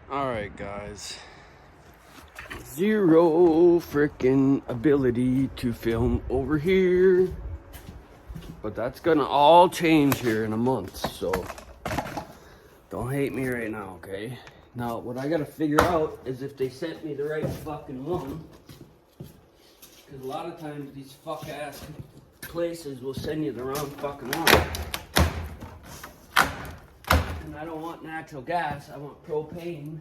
Alright guys, zero freaking ability to film over here, but that's gonna all change here in a month, so don't hate me right now, okay? Now what I gotta figure out is if they sent me the right fucking one, because a lot of times these fuck ass places will send you the wrong fucking one. And I don't want natural gas, I want propane.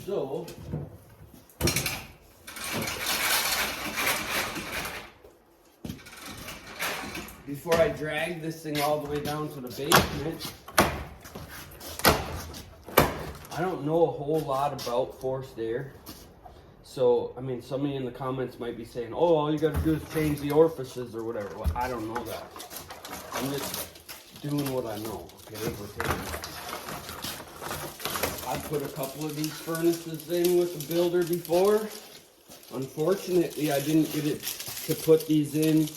So before I drag this thing all the way down to the basement, I don't know a whole lot about forced air. So, I mean, somebody in the comments might be saying, oh, all you gotta do is change the orifices or whatever. Well, I don't know that. I'm just doing what I know, okay? I've put a couple of these furnaces in with the builder before. Unfortunately, I didn't get it to put these in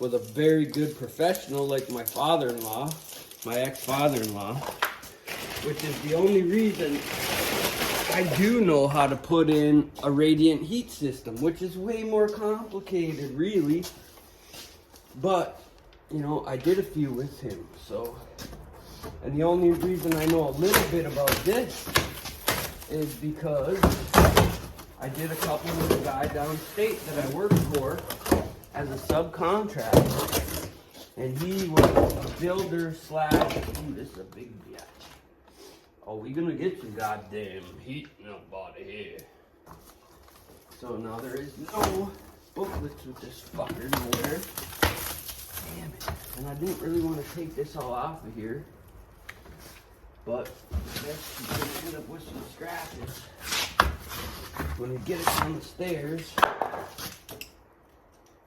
with a very good professional like my father-in-law, my ex-father-in-law, which is the only reason I do know how to put in a radiant heat system, which is way more complicated, really. But, you know, I did a few with him, so. And the only reason I know a little bit about this is because I did a couple with a guy downstate that I worked for as a subcontractor. And he was a builder slash, ooh, this is a big bitch. Oh, we gonna get some goddamn heat in our body here. So now there is no booklets with this fucker nowhere. Damn it. And I didn't really want to take this all off of here. But I guess you're gonna end up with some scratches when you get it down the stairs.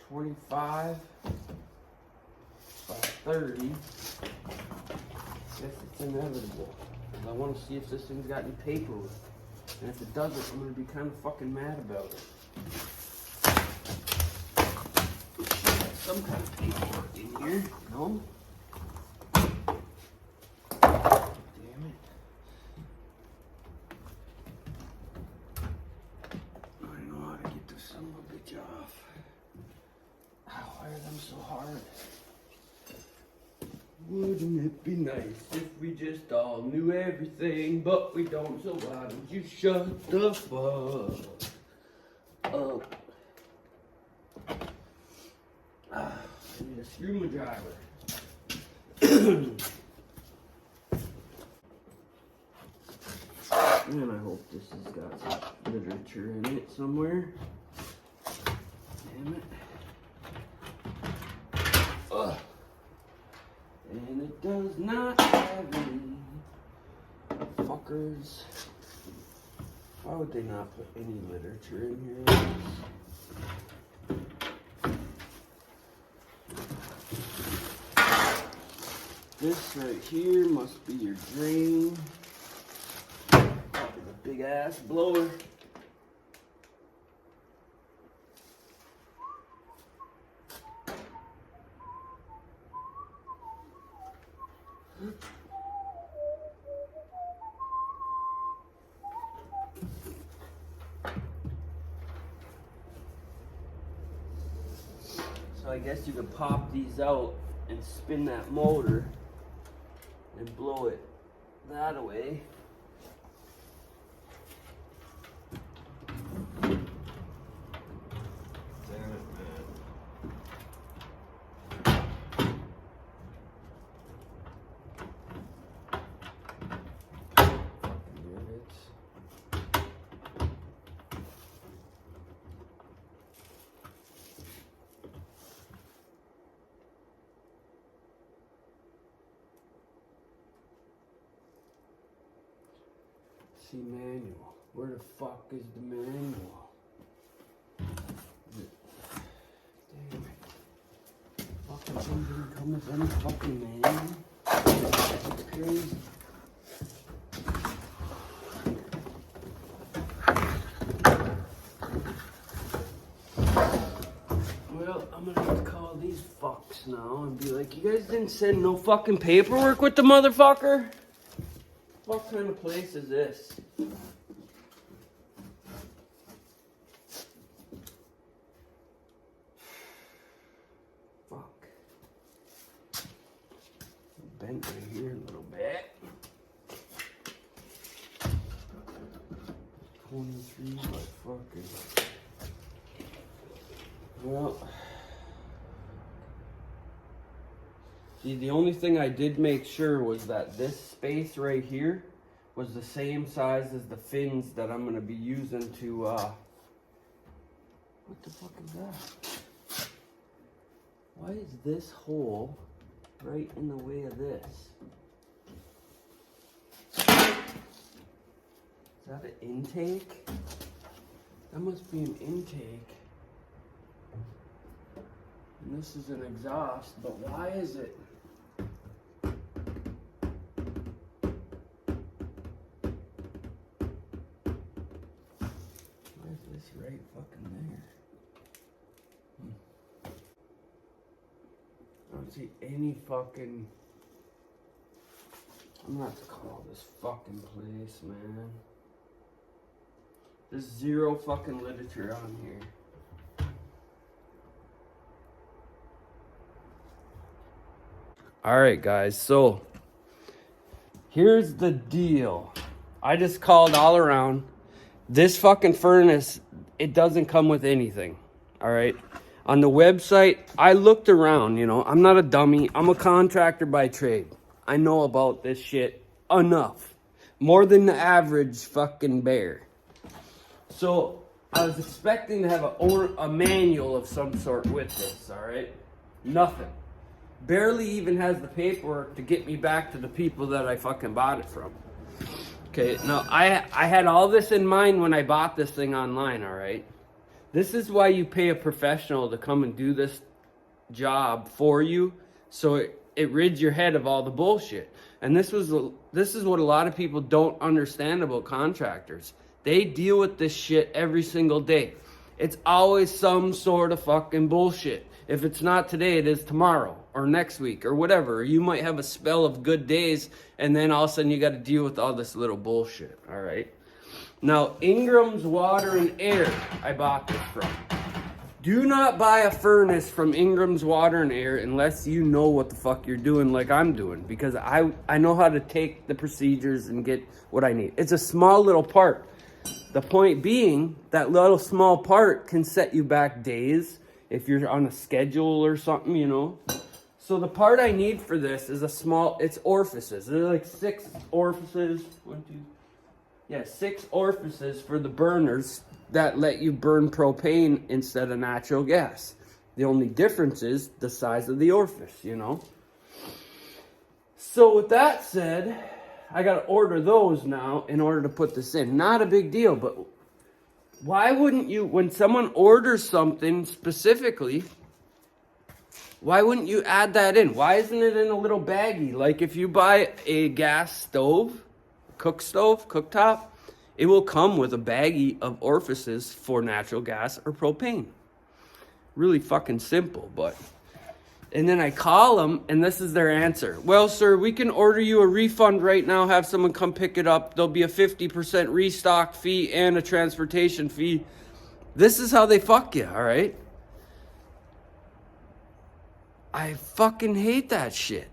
25 by 30. Guess it's inevitable. I want to see if this thing's got any paperwork. And if it doesn't, I'm going to be kind of fucking mad about it. Some kind of paperwork in here, no? Damn it. I don't know how to get this son of a bitch off. Ow, why are them so hard? Wouldn't it be nice if we just all knew everything, but we don't, so why don't you shut the fuck up? I need a screwdriver. And I hope this has got some literature in it somewhere. Damn it. Ugh. And it does not have any fuckers. Why would they not put any literature in here? This right here must be your drain. Probably the big ass blower. So I guess you could pop these out and spin that motor and blow it that way. See manual. Where the fuck is the manual? Damn it. Fucking thing didn't come with any fucking manual. That's crazy. Well, I'm gonna have to call these fucks now and gonna be like, you guys didn't send no fucking paperwork with the motherfucker? What kind of place is this? Fuck. Bent right here a little bit. 23, but fucking. Well. See, the only thing I did make sure was that this space right here was the same size as the fins that I'm going to be using to, what the fuck is that? Why is this hole right in the way of this? Is that an intake? That must be an intake. And this is an exhaust, but why is it? Right fucking there. I don't see any fucking. I'm gonna have to call this fucking place, man. There's zero fucking literature on here. Alright guys, so here's the deal. I just called all around. This fucking furnace, it doesn't come with anything, all right? On the website, I looked around, you know. I'm not a dummy. I'm a contractor by trade. I know about this shit enough. More than the average fucking bear. So, I was expecting to have a manual of some sort with this, all right? Nothing. Barely even has the paperwork to get me back to the people that I fucking bought it from. Okay, now I had all this in mind when I bought this thing online, all right? This is why you pay a professional to come and do this job for you, so it rids your head of all the bullshit. And this is what a lot of people don't understand about contractors. They deal with this shit every single day. It's always some sort of fucking bullshit. If it's not today, it is tomorrow or next week or whatever. You might have a spell of good days and then all of a sudden you got to deal with all this little bullshit, all right? Now, Ingram's Water and Air, I bought this from. Do not buy a furnace from Ingram's Water and Air unless you know what the fuck you're doing like I'm doing, because I know how to take the procedures and get what I need. It's a small little part. The point being, that little small part can set you back days if you're on a schedule or something, you know. So the part I need for this is it's orifices. There are like 6 orifices. 6 orifices for the burners that let you burn propane instead of natural gas. The only difference is the size of the orifice, you know. So with that said, I got to order those now in order to put this in. Not a big deal, but why wouldn't you, when someone orders something specifically, why wouldn't you add that in? Why isn't it in a little baggie? Like if you buy a gas stove, cooktop, it will come with a baggie of orifices for natural gas or propane. Really fucking simple, but. And then I call them, and this is their answer. Well, sir, we can order you a refund right now, have someone come pick it up. There'll be a 50% restock fee and a transportation fee. This is how they fuck you, all right? I fucking hate that shit.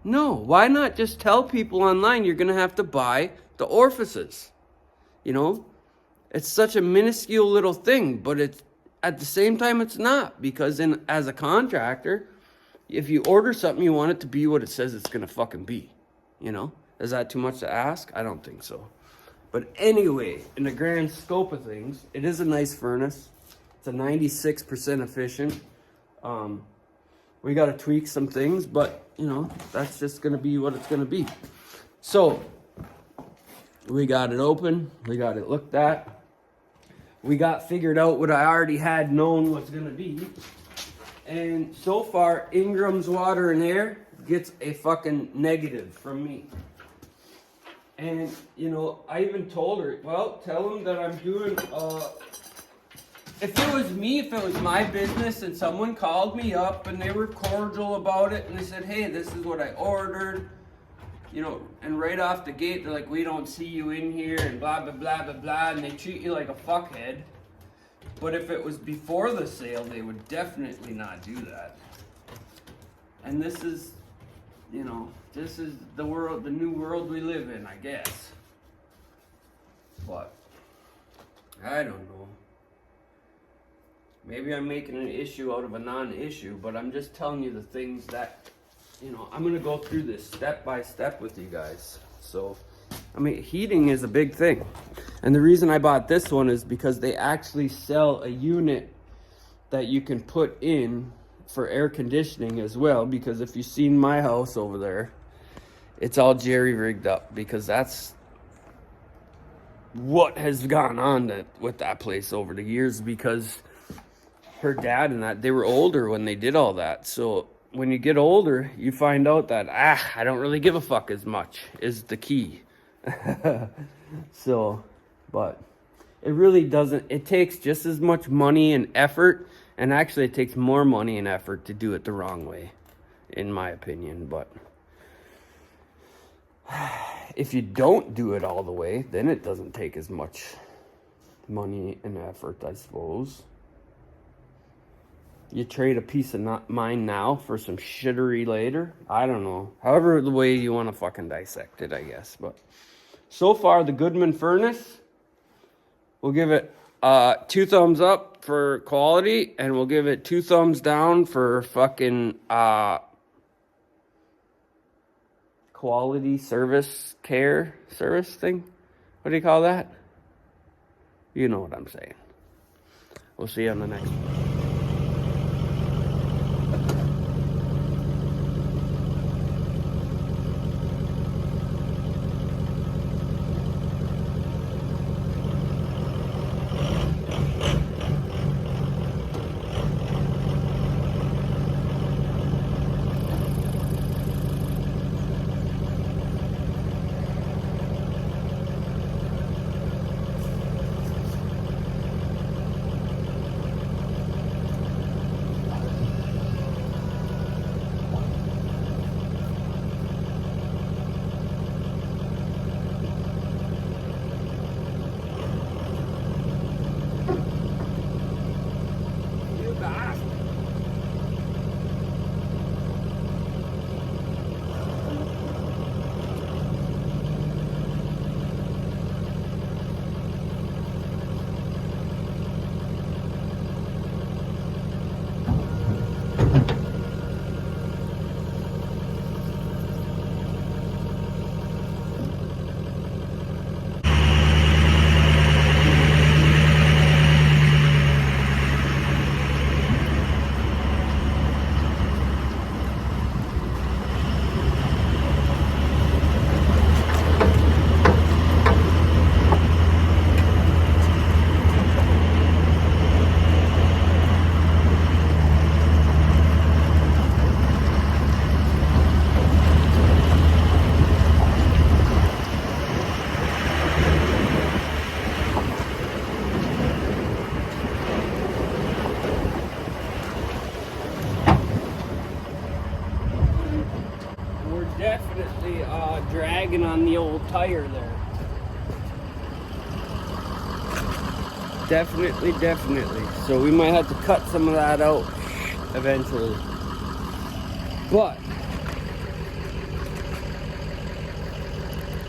No, why not just tell people online you're going to have to buy the orifices? You know? It's such a minuscule little thing, but it's at the same time it's not, because as a contractor, if you order something, you want it to be what it says it's going to fucking be, you know? Is that too much to ask? I don't think so. But anyway, in the grand scope of things, it is a nice furnace. It's a 96% efficient. We got to tweak some things, but, you know, that's just going to be what it's going to be. So, we got it open. We got it looked at. We got figured out what I already had known was going to be. And so far, Ingram's Water and Air gets a fucking negative from me. And, you know, I even told her, well, tell them that I'm doing if it was me, if it was my business and someone called me up and they were cordial about it and they said, hey, this is what I ordered, you know, and right off the gate, they're like, we don't see you in here and blah, blah, blah, blah, blah, and they treat you like a fuckhead. But if it was before the sale, they would definitely not do that. And this is, you know, this is the world, the new world we live in, I guess. But I don't know. Maybe I'm making an issue out of a non-issue, but I'm just telling you the things that, you know, I'm going to go through this step by step with you guys. So, I mean, heating is a big thing. And the reason I bought this one is because they actually sell a unit that you can put in for air conditioning as well. Because if you've seen my house over there, it's all jerry-rigged up because that's what has gone on with that place over the years, because her dad and that, they were older when they did all that. So when you get older, you find out that, I don't really give a fuck as much is the key. So, but it really doesn't, it takes just as much money and effort, and actually it takes more money and effort to do it the wrong way, in my opinion. But if you don't do it all the way, then it doesn't take as much money and effort, I suppose. You trade a peace of mind now for some shittery later. I don't know. However the way you want to fucking dissect it, I guess. But so far, the Goodman furnace, we'll give it 2 thumbs up for quality, and we'll give it 2 thumbs down for fucking quality service thing. What do you call that? You know what I'm saying. We'll see you on the next one. Definitely dragging on the old tire there. Definitely. So we might have to cut some of that out eventually. But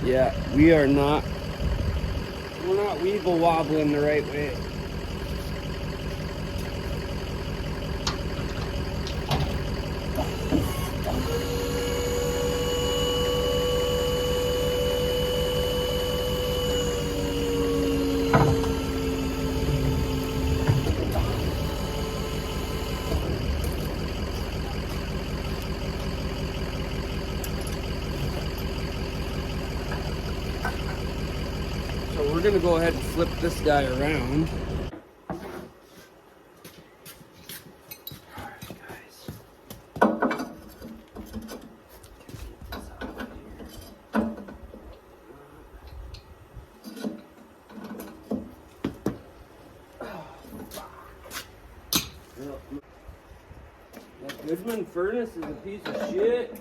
yeah, we're not weeble wobbling the right way. So we're gonna go ahead and flip this guy around. Goodman furnace is a piece of shit.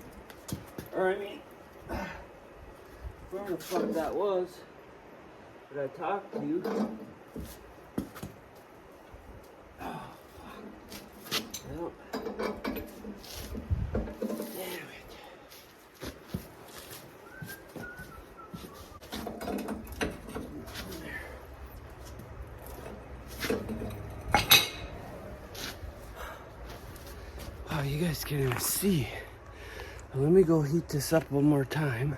Or I mean, where the fuck that was that I talked to. Oh, fuck. Well, damn it. Oh, you guys can't even see. Let me go heat this up one more time.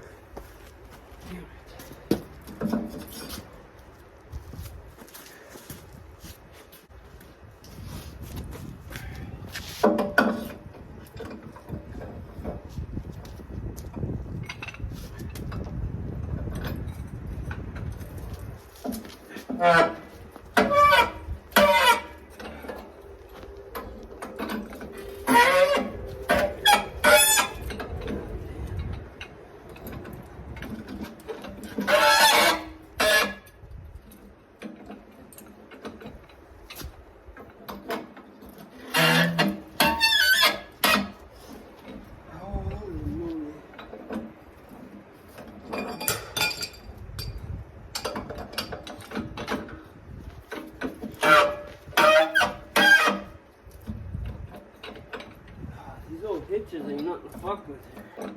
These old hitches ain't nothing to fuck with here.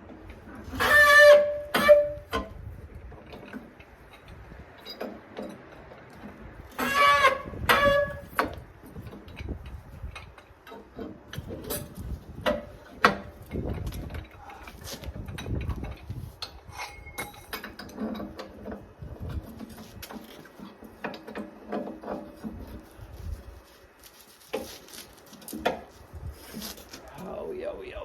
Oh, yeah, oh, yeah.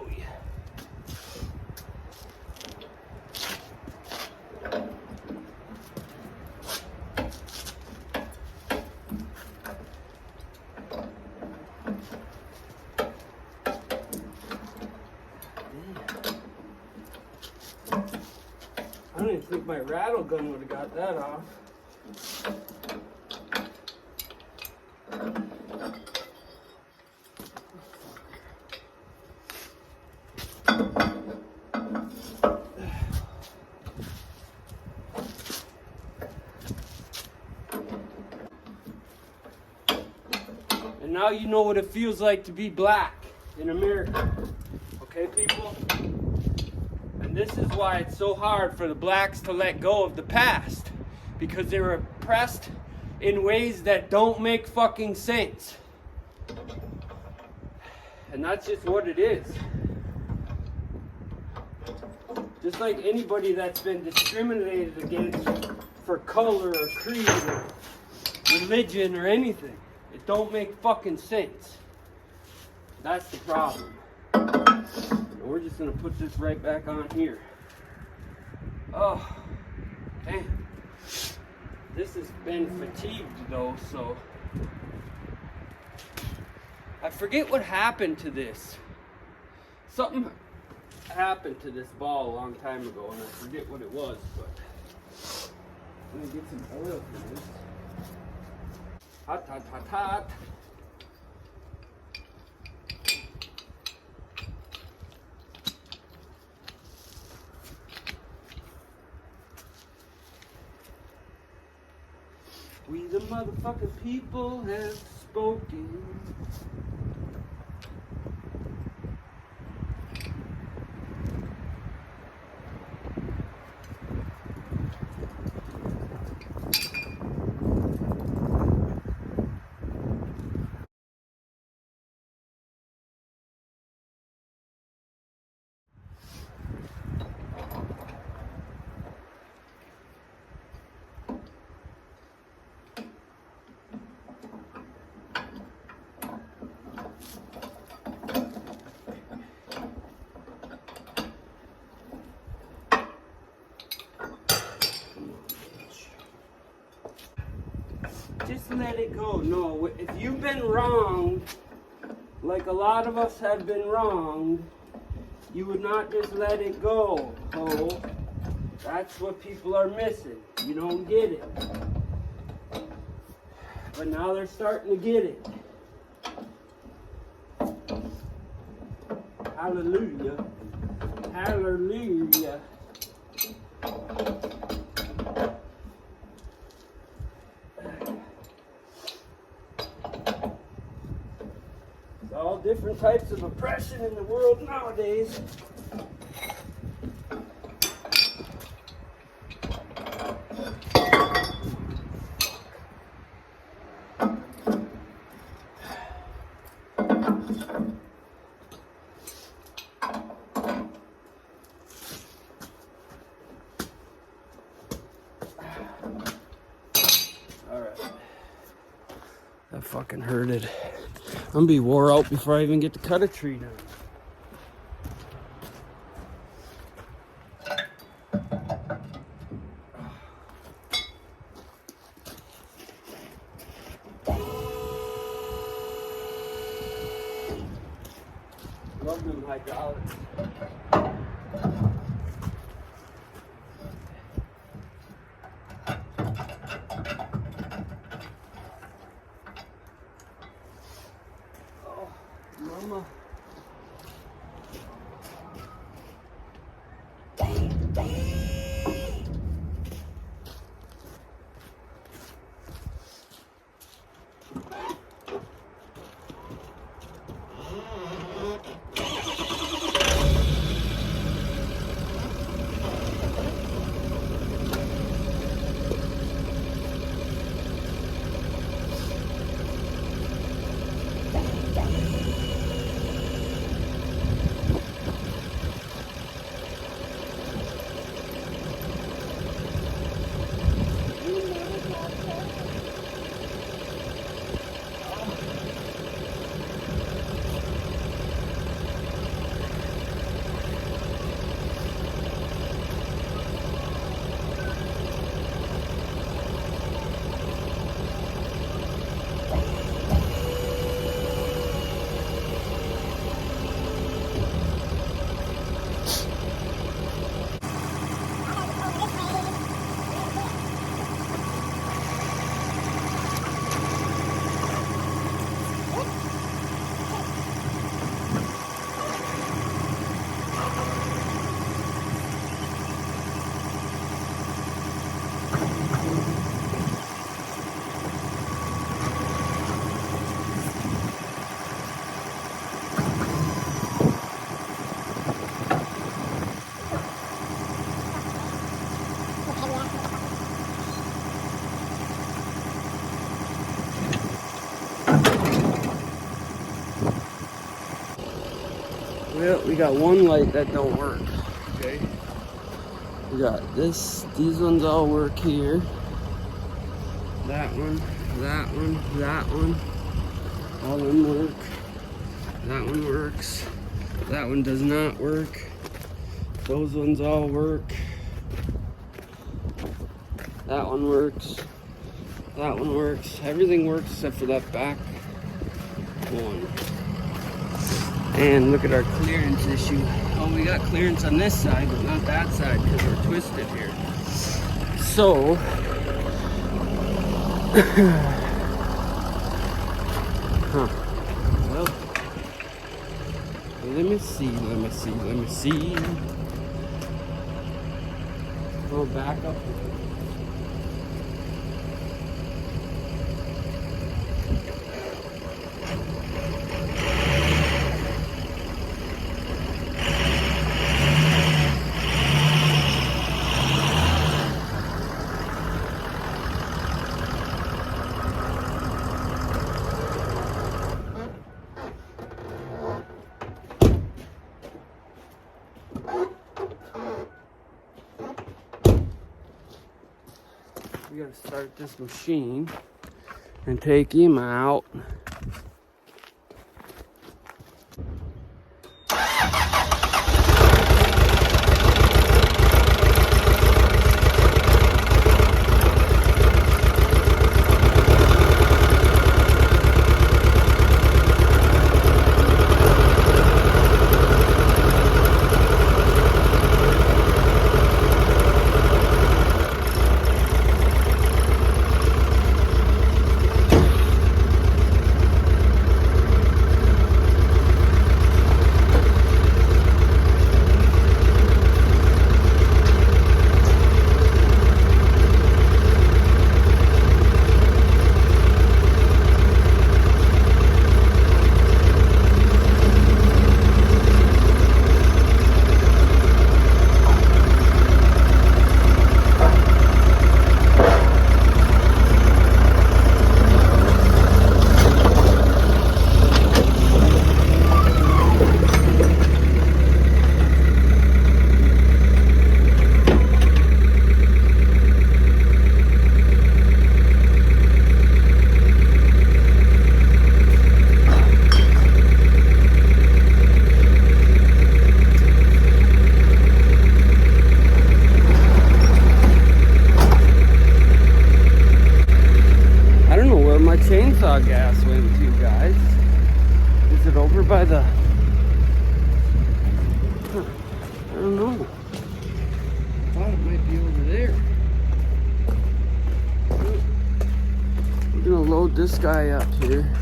I don't even think my rattle gun would have got that off. And now you know what it feels like to be black in America. Okay, people? And this is why it's so hard for the blacks to let go of the past. Because they were oppressed in ways that don't make fucking sense. And that's just what it is. Just like anybody that's been discriminated against for color or creed or religion or anything. It don't make fucking sense. That's the problem. And we're just gonna put this right back on here. Oh, damn. This has been fatigued though, so. I forget what happened to this. Something happened to this ball a long time ago, and I forget what it was, but I'm gonna get some oil for this. Hot, hot, hot, hot. We the motherfucking people have spoken. Just let it go. No, if you've been wronged, like a lot of us have been wronged, you would not just let it go, ho. That's what people are missing. You don't get it. But now they're starting to get it. Hallelujah. Hallelujah. There's all different types of oppression in the world nowadays. That fucking hurted. I'm gonna be wore out before I even get to cut a tree down. Love them hydraulics. Mama. Well, we got one light that don't work. Okay. We got these ones all work here. That one, that one, that one. All of them work. That one works. That one does not work. Those ones all work. That one works. That one works. Everything works except for that back one. And look at our clearance issue. Oh, we got clearance on this side, but not that side because we're twisted here. So, well, let me see. Go back up. We gotta start this machine and take him out. saw gas went to, guys. Is it over by the... Huh, I don't know. I thought it might be over there. We're gonna load this guy up here.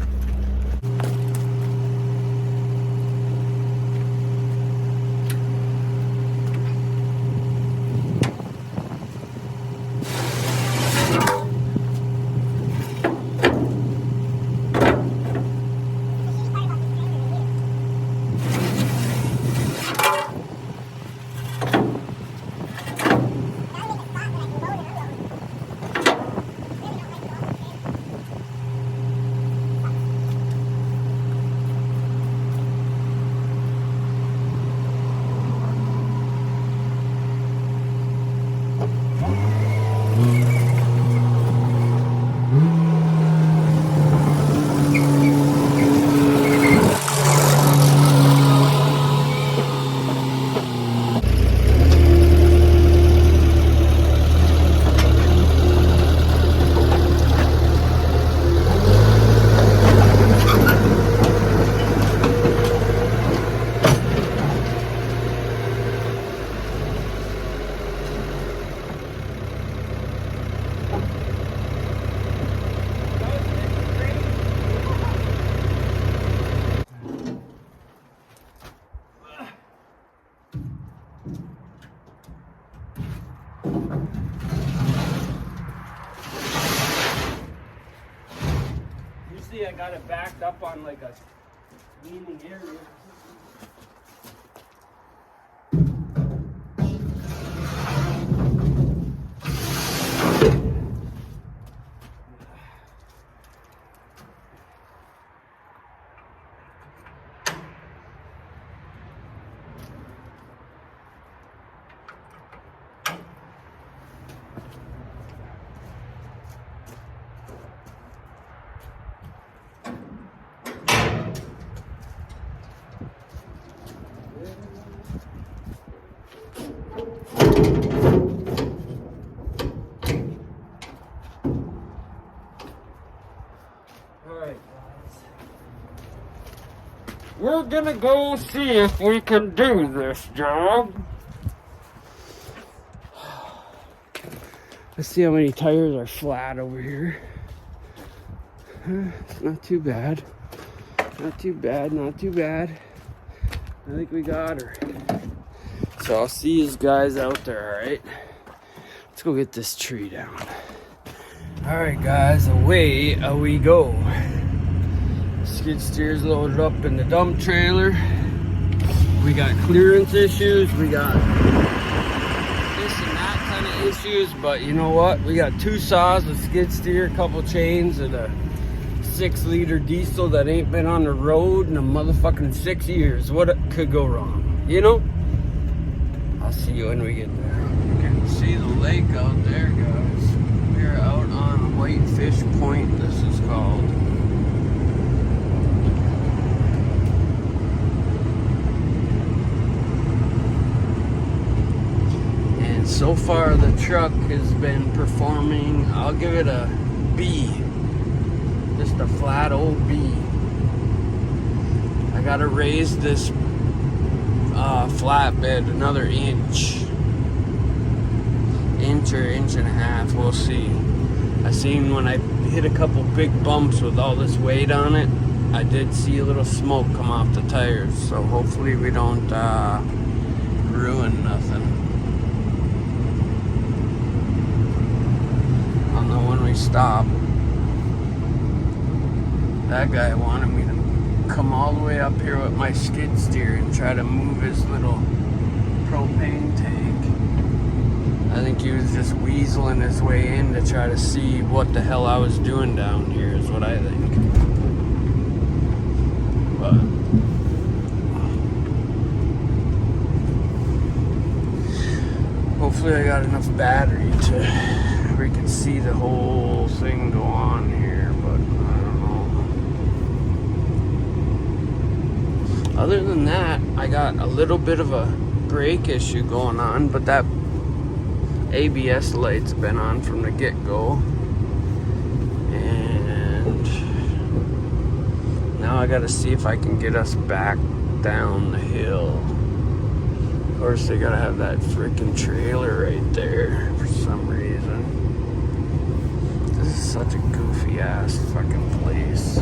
Usually I got it backed up on like a leaning area. We're gonna go see if we can do this job. Let's see how many tires are flat over here. It's not too bad. Not too bad, not too bad. I think we got her. So I'll see you guys out there, alright? Let's go get this tree down. Alright guys, away we go. Skid steer's loaded up in the dump trailer. We got clearance issues. We got this and that kind of issues. But you know what? We got 2 saws, a skid steer, a couple chains, and a 6-liter diesel that ain't been on the road in a motherfucking 6 years. What could go wrong? You know? I'll see you when we get there. You can see the lake out there, guys. We're out on Whitefish Point, this is called. So far the truck has been performing, I'll give it a B. Just a flat old B. I gotta raise this flatbed another inch or inch and a half, we'll see. I seen when I hit a couple big bumps with all this weight on it, I did see a little smoke come off the tires, so hopefully we don't ruin nothing. When we stop, that guy wanted me to come all the way up here with my skid steer and try to move his little propane tank. I think he was just weaseling his way in to try to see what the hell I was doing down here, is what I think. But hopefully I got enough battery to we can see the whole thing go on here, but I don't know. Other than that, I got a little bit of a brake issue going on, but that ABS light's been on from the get-go, and now I gotta see if I can get us back down the hill. Of course, they gotta have that freaking trailer right there for some reason. This is such a goofy ass fucking place.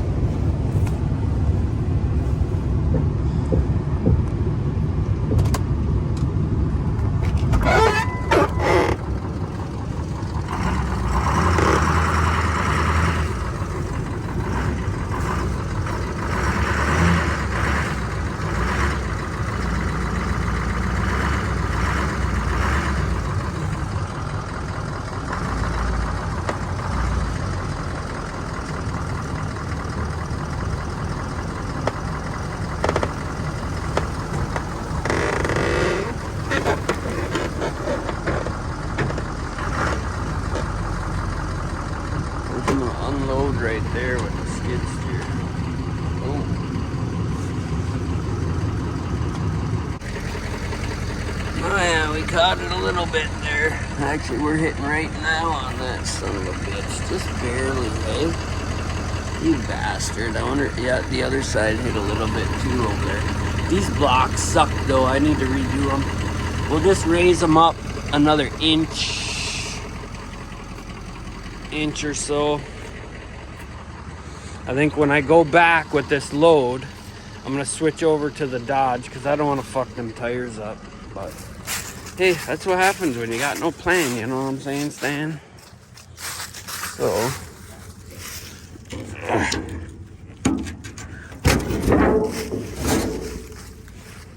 Unload right there with the skid steer. Oh. Oh yeah, we caught it a little bit there. Actually, we're hitting right now on that son of a bitch. Just barely, hey? You bastard. I wonder, yeah, the other side hit a little bit too over there. These blocks suck though. I need to redo them. We'll just raise them up another inch or so. I think when I go back with this load, I'm gonna switch over to the Dodge because I don't want to fuck them tires up. But hey, that's what happens when you got no plan, you know what I'm saying, Stan? So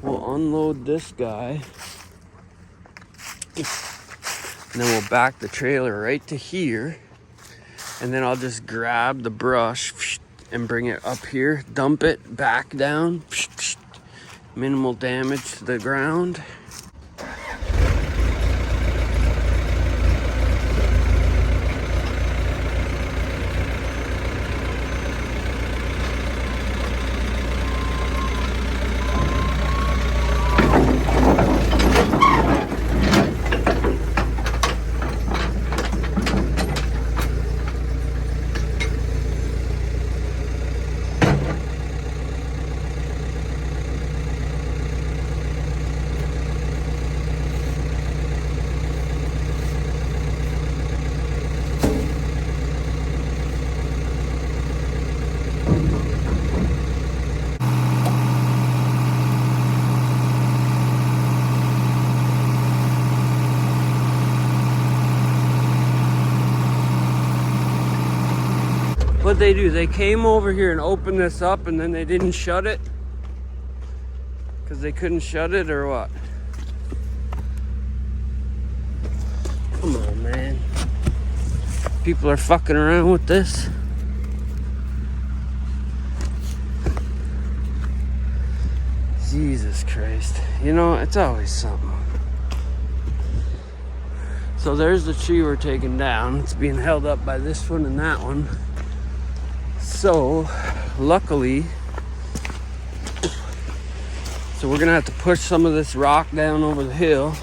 we'll unload this guy and then we'll back the trailer right to here, and then I'll just grab the brush and bring it up here, dump it back down, minimal damage to the ground. What'd they do? They came over here and opened this up and then they didn't shut it? Because they couldn't shut it or what? Come on, man. People are fucking around with this. Jesus Christ. You know, it's always something. So there's the tree we're taking down. It's being held up by this one and that one. So, luckily, we're gonna have to push some of this rock down over the hill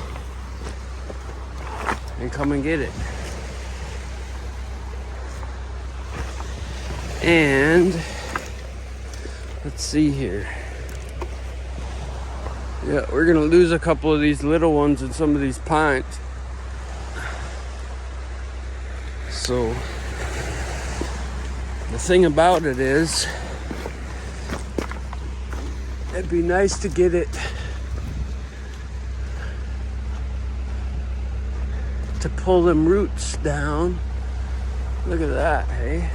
and come and get it. And let's see here. Yeah, we're gonna lose a couple of these little ones in some of these pines. So the thing about it is, it'd be nice to get it to pull them roots down. Look at that, hey?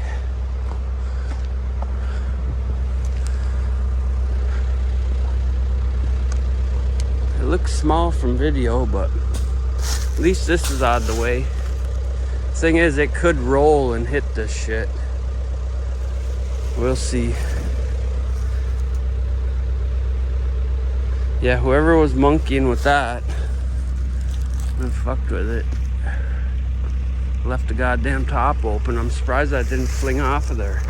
It looks small from video, but at least this is out of the way. Thing is, it could roll and hit this shit. We'll see. Yeah, whoever was monkeying with that and fucked with it left the goddamn top open. I'm surprised that didn't fling off of there.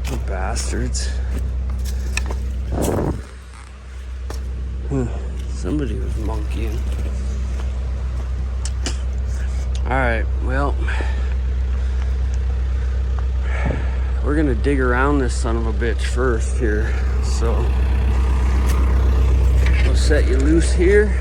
The bastards. Somebody was monkeying. Alright, well, we're gonna dig around this son of a bitch first here. So we'll set you loose here.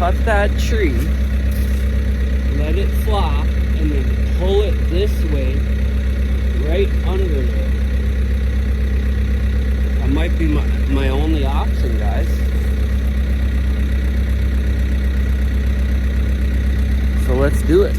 Cut that tree, let it flop, and then pull it this way, right under there. That might be my only option, guys. So let's do it.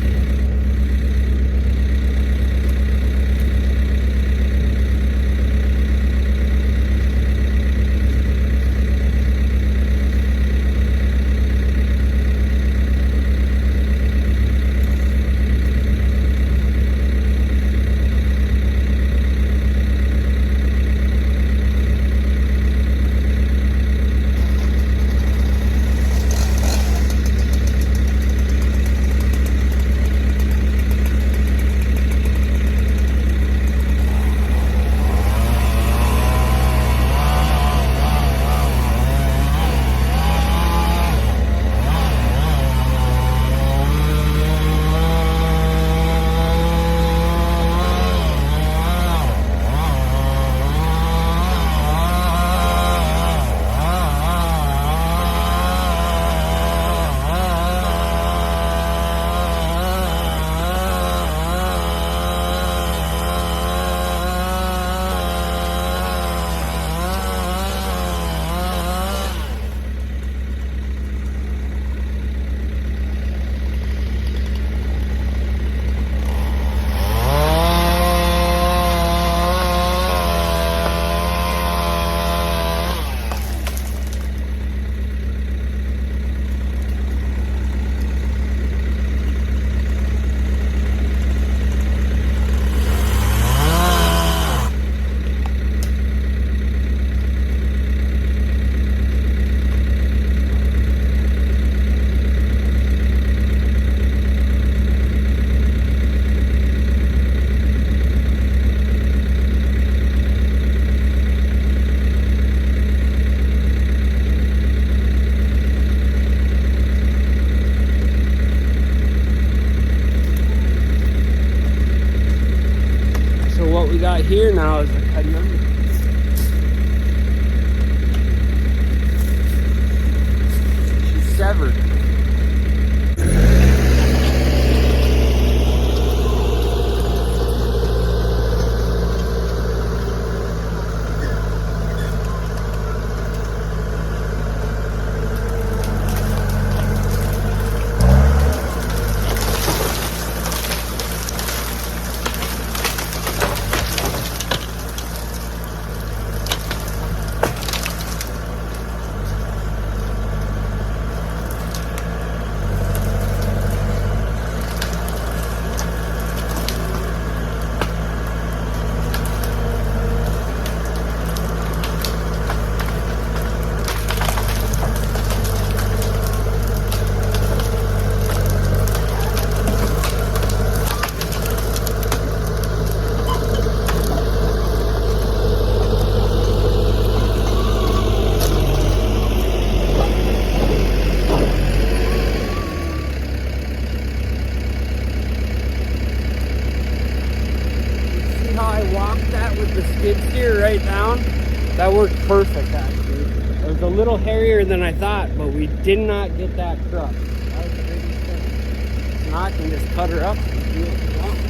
we got here now is a conundrum. She's severed. The skid steer right down, that worked perfect actually. It was a little hairier than I thought, but we did not get that crutch. That was the biggest thing. Now I can just cut her up and do what we want.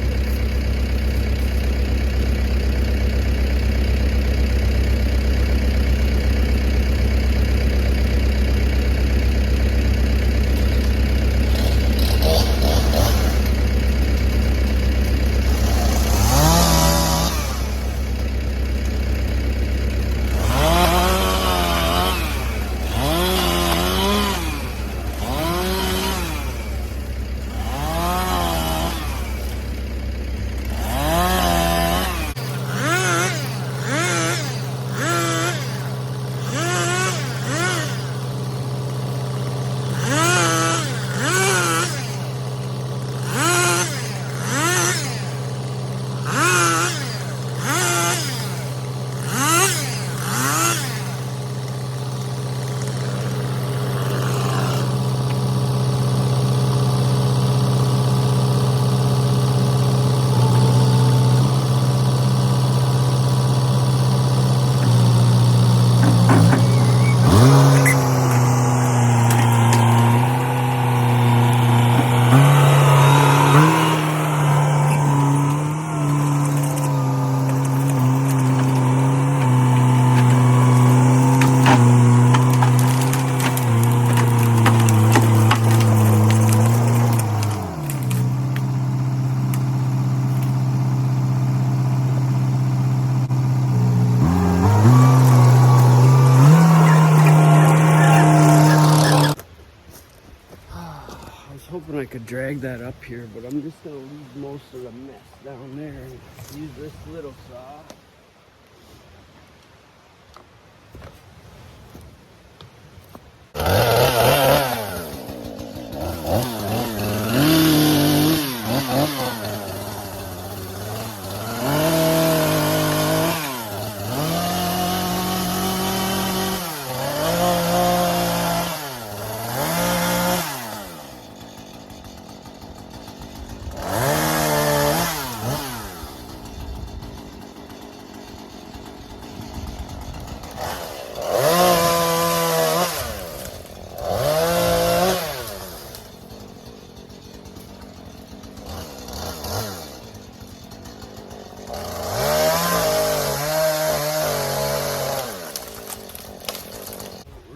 Hoping I could drag that up here, but I'm just gonna leave most of the mess down there and use this little saw.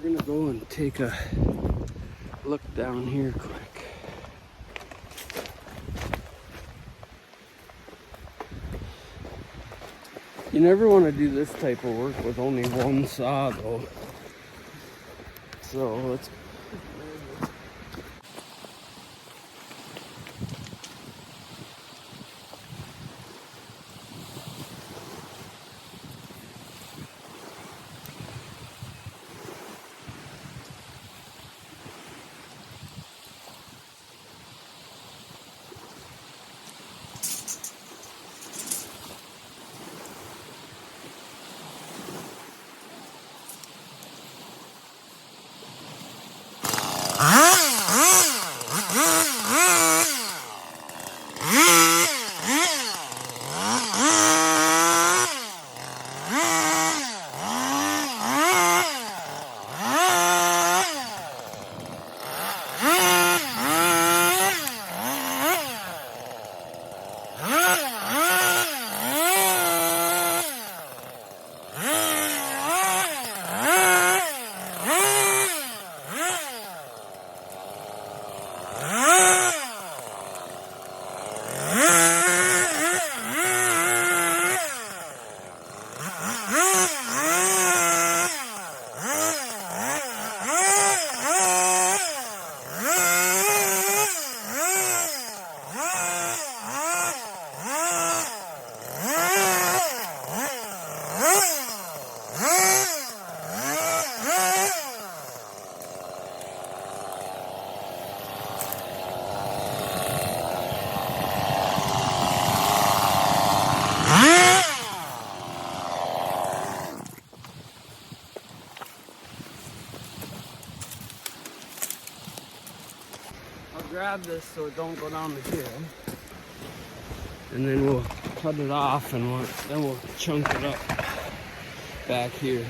We're gonna go and take a look down here quick. You never want to do this type of work with only one saw though. So let's Grab this so it don't go down the hill, and then we'll cut it off, and then we'll chunk it up back here.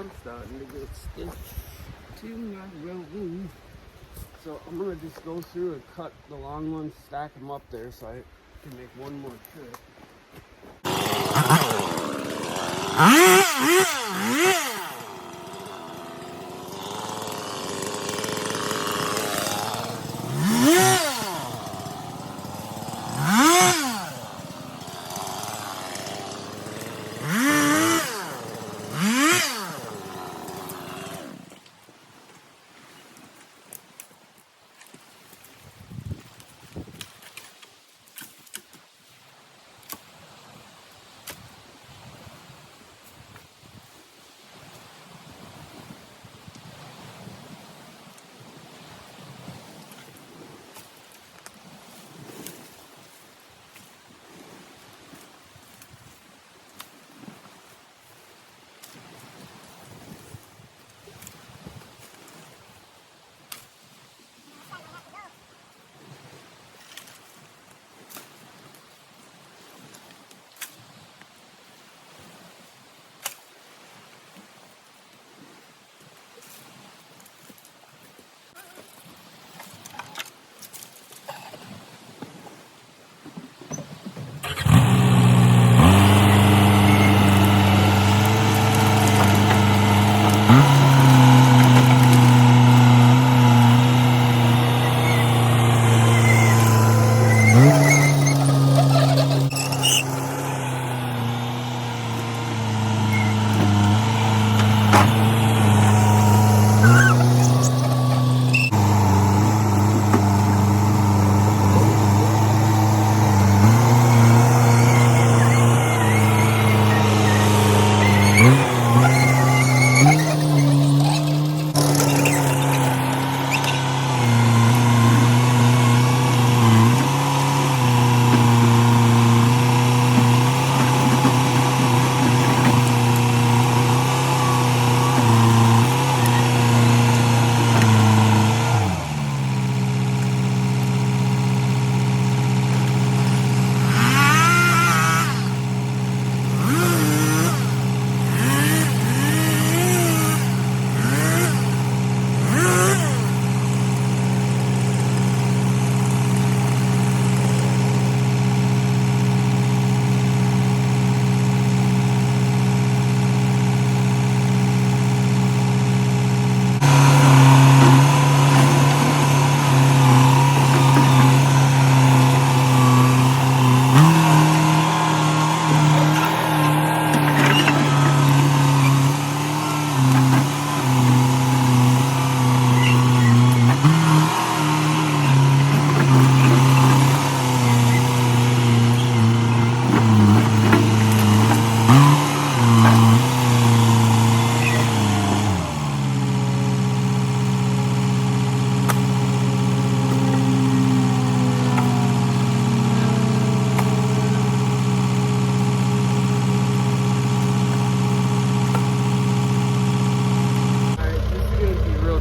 I'm starting to get stiff to my road. So I'm gonna just go through and cut the long ones, stack them up there so I can make one more trip.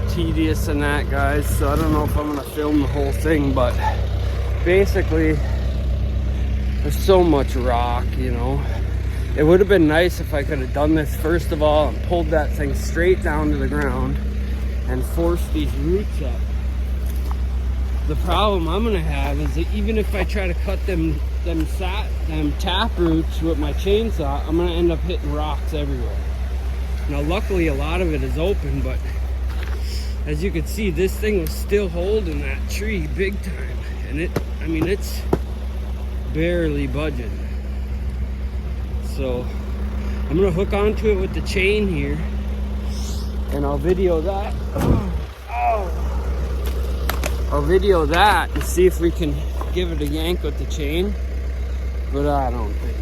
Tedious and that, guys, so I don't know if I'm gonna film the whole thing, but basically there's so much rock, you know. It would have been nice if I could have done this first of all and pulled that thing straight down to the ground and forced these roots up. The problem I'm gonna have is that even if I try to cut them tap roots with my chainsaw, I'm gonna end up hitting rocks everywhere. Now luckily a lot of it is open, but as you can see, this thing was still holding that tree big time. And it's barely budging. So I'm gonna hook onto it with the chain here and I'll video that. I'll video that and see if we can give it a yank with the chain. But I don't think.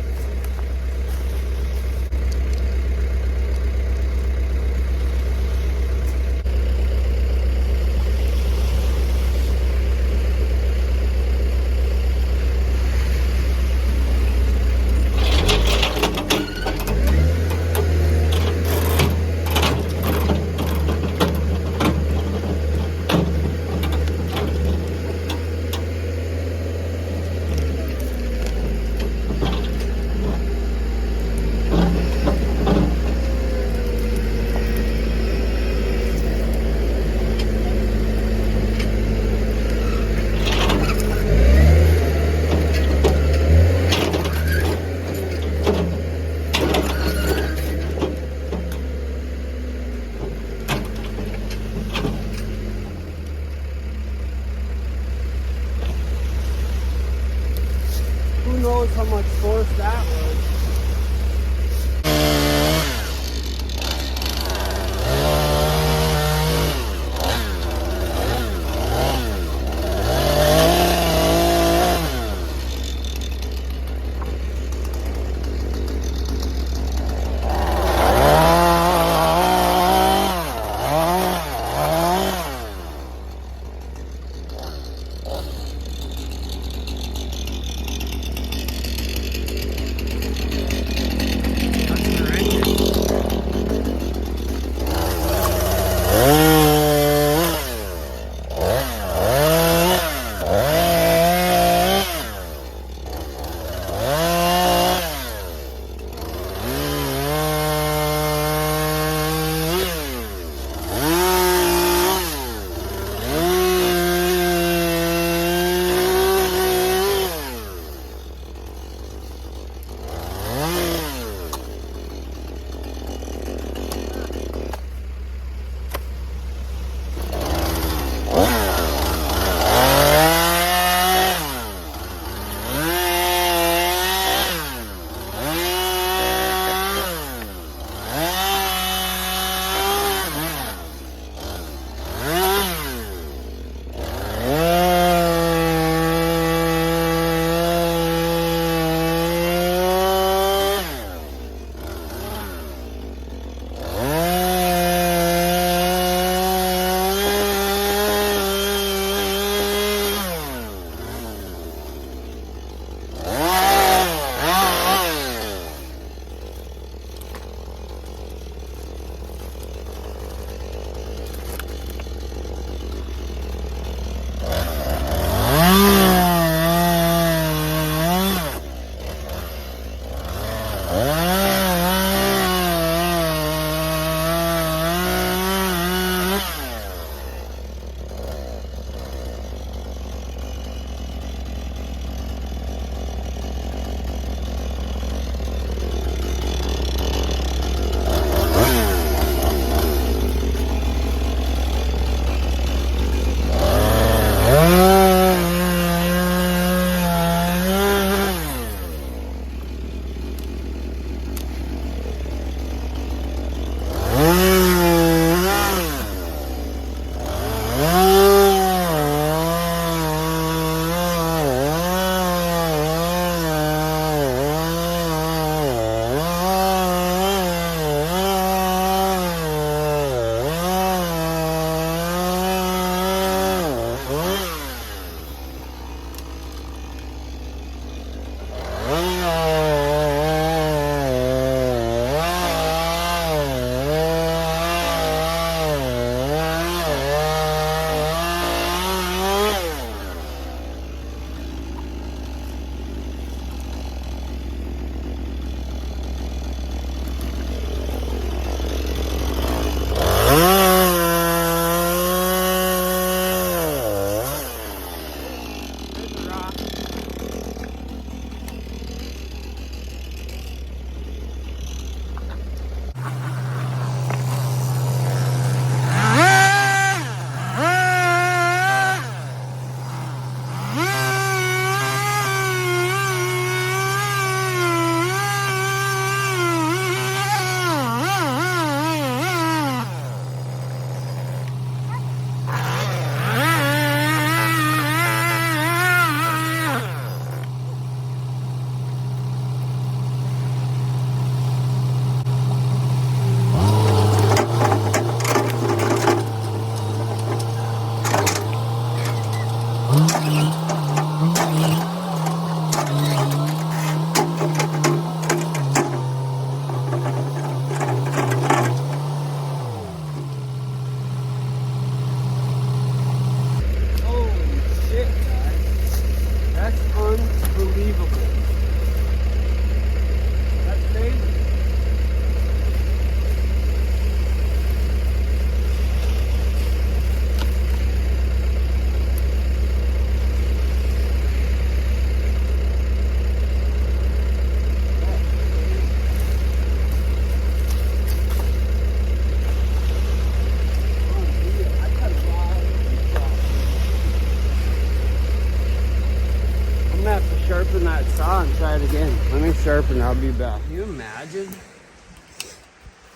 Sharpen that saw and try it again. Let me sharpen, I'll be back. Can you imagine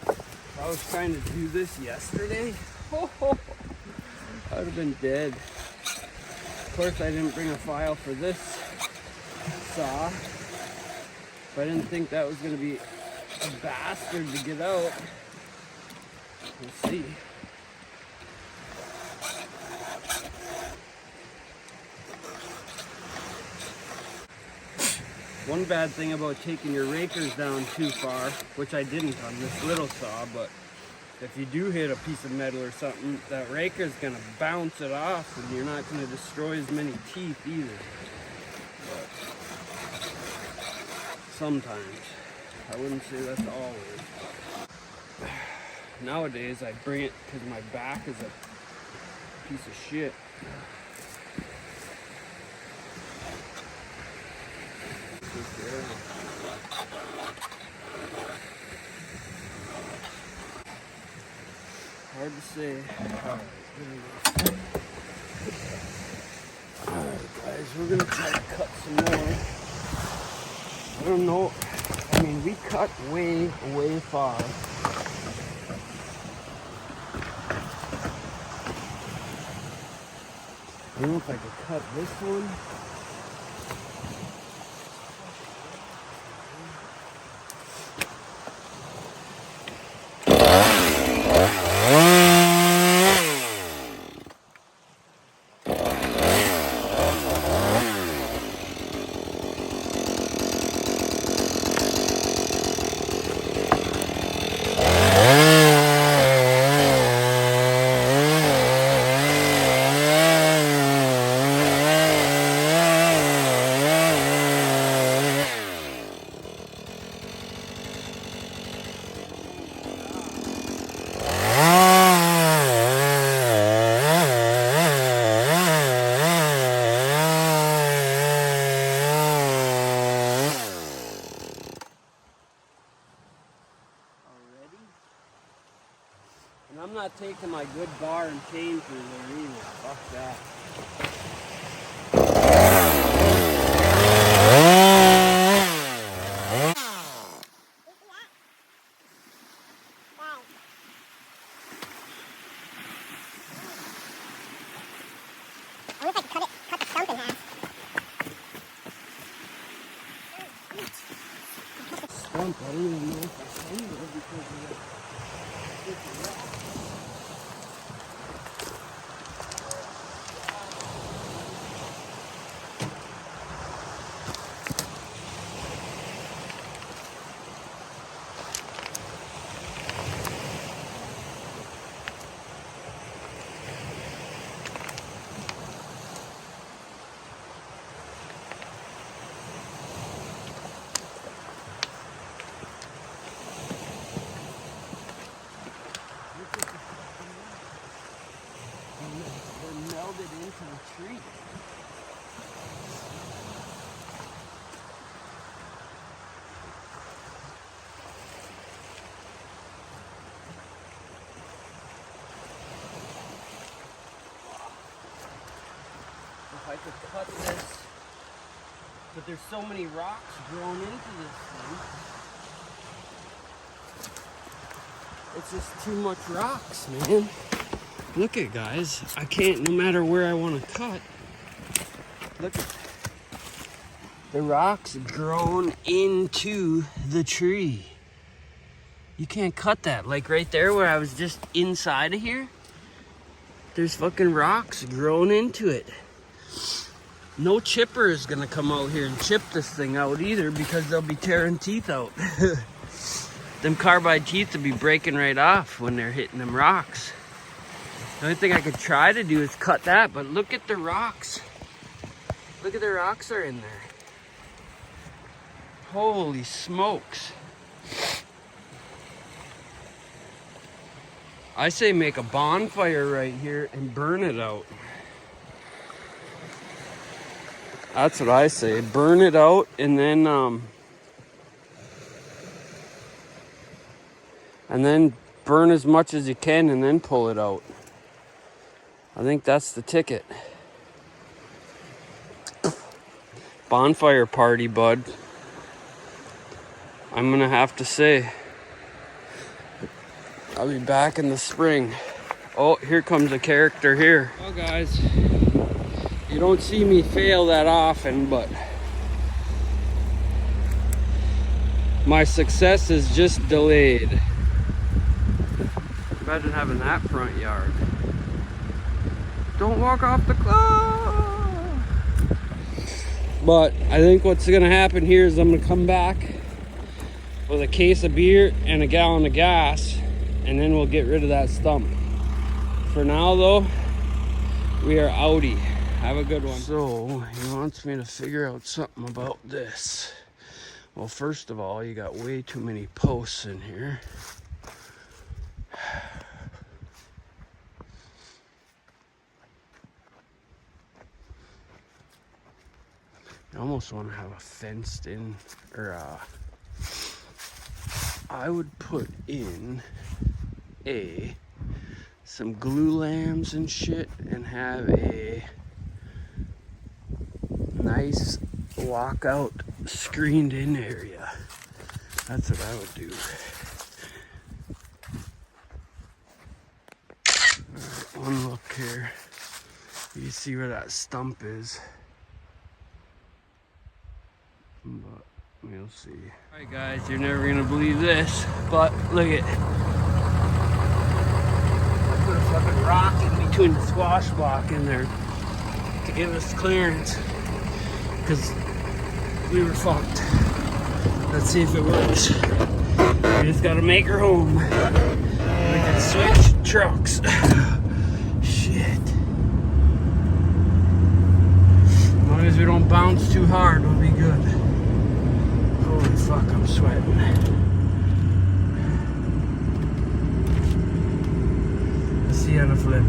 if I was trying to do this yesterday? I would have been dead. Of course, I didn't bring a file for this saw. But I didn't think that was going to be a bastard to get out. We'll see. One bad thing about taking your rakers down too far, which I didn't on this little saw, but if you do hit a piece of metal or something, that raker's gonna bounce it off and you're not gonna destroy as many teeth either. But sometimes. I wouldn't say that's always. Nowadays I bring it because my back is a piece of shit. Hard to say. Alright guys, we're gonna try to cut some more. I don't know, I mean we cut way far. I don't know if I could cut this one. I'm not taking my good bar and chain through there either. Fuck that. I wonder if I could cut the stump in half. Stump, I don't even know if I can do it because of that. They're melded into the tree. If I could cut this, but there's so many rocks grown into this thing. It's just too much rocks, man. Look at, guys, I can't, no matter where I want to cut. Look at the rocks grown into the tree. You can't cut that. Like right there where I was just inside of here, there's fucking rocks grown into it. No chipper is gonna come out here and chip this thing out either because they'll be tearing teeth out. Them carbide teeth will be breaking right off when they're hitting them rocks. The only thing I could try to do is cut that, but look at the rocks. Look at the rocks are in there. Holy smokes. I say make a bonfire right here and burn it out. That's what I say. Burn it out and then burn as much as you can and then pull it out. I think that's the ticket. Bonfire party, bud. I'm gonna have to say. I'll be back in the spring. Oh, here comes a character here. Well, guys, you don't see me fail that often, but my success is just delayed. Imagine having that front yard. Don't walk off the cliff. But I think what's gonna happen here is I'm gonna come back with a case of beer and a gallon of gas, and then we'll get rid of that stump. For now though, we are outie. Have a good one. So he wants me to figure out something about this. Well, first of all, you got way too many posts in here. I almost want to have a fenced in, or I would put in some glue lambs and shit and have a nice walkout screened in area. That's what I would do. Alright, one look here. You see where that stump is. But we'll see. Alright guys, you're never gonna believe this, but look at, I put a fucking rock in between the squash block in there to give us clearance because we were fucked. Let's see if it works. We just gotta make her home. We can switch trucks. Shit. As long as we don't bounce too hard, we'll be good. Holy fuck, I'm sweating. Let's see on the flip.